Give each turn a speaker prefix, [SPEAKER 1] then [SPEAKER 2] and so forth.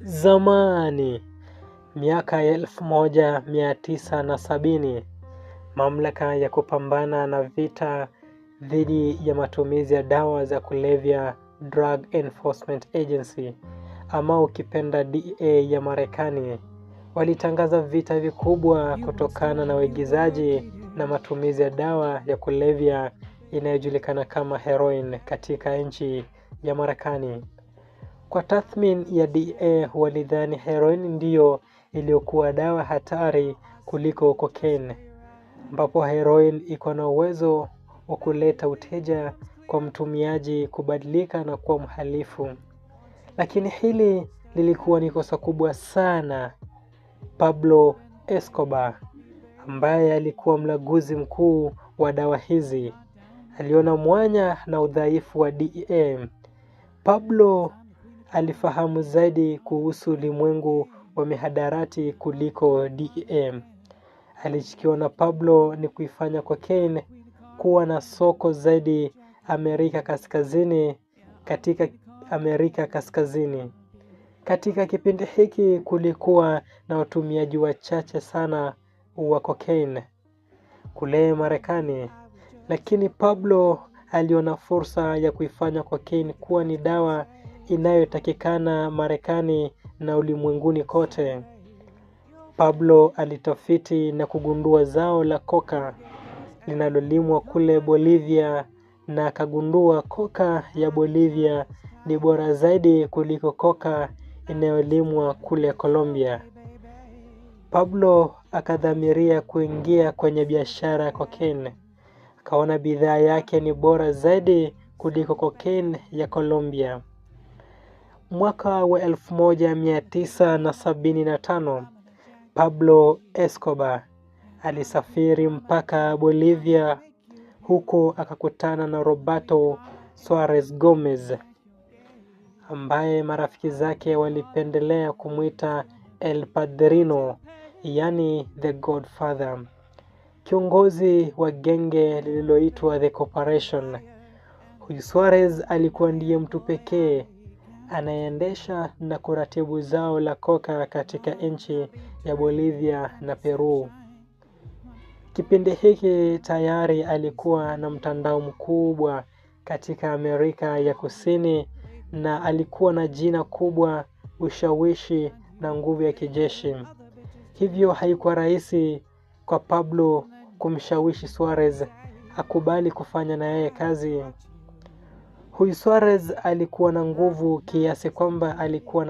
[SPEAKER 1] Zamani, miaka ya 1970, mamlaka ya kupambana na vita dhidi ya matumizi ya dawa za kulevya, Drug Enforcement Agency, ama ukipenda DEA ya Marekani, walitangaza vita vikubwa kutokana na uigizaji na matumizi ya dawa ya kulevya inayojulikana kama heroin katika nchi ya Marekani. Kwa tathmini ya DEA, walidhani heroin ndiyo iliyokuwa dawa hatari kuliko cocaine, ambapo heroin iko na uwezo wa kuleta uteja kwa mtumiaji kubadilika na kuwa mhalifu. Lakini hili lilikuwa ni kosa kubwa sana. Pablo Escobar, ambaye alikuwa mlaguzi mkuu wa dawa hizi, aliona mwanya na udhaifu wa DEA. Pablo alifahamu zaidi kuhusu ulimwengu wa mihadarati kuliko DEA. Alichokiona Pablo ni kuifanya cocaine kuwa na soko zaidi katika Amerika Kaskazini. Katika kipindi hiki kulikuwa na watumiaji wachache sana wa cocaine kule Marekani, lakini Pablo aliona fursa ya kuifanya cocaine kuwa ni dawa inayotakikana Marekani na ulimwenguni kote. Pablo alitafiti na kugundua zao la coca linalolimwa kule Bolivia, na akagundua coca ya Bolivia ni bora zaidi kuliko coca inayolimwa kule Colombia. Pablo akadhamiria kuingia kwenye biashara ya cocaine. Akaona bidhaa yake ni bora zaidi kuliko cocaine ya Colombia. Mwaka wa 1975, Pablo Escobar alisafiri mpaka Bolivia, huko akakutana na Roberto Suarez Gomez, ambaye marafiki zake walipendelea kumuita El Padrino, yani the Godfather, kiongozi wa genge lililoitwa The Corporation. Huyu Suarez alikuwa ndiye mtu pekee anayeendesha na kuratibu zao la coca katika nchi ya Bolivia na Peru. Kipindi hiki tayari alikuwa na mtandao mkubwa katika Amerika ya Kusini, na alikuwa na jina kubwa, ushawishi na nguvu ya kijeshi. Hivyo haikuwa rahisi kwa Pablo kumshawishi Suarez akubali kufanya na yeye kazi. Huyu Suarez alikuwa na nguvu kiasi kwamba alikuwa na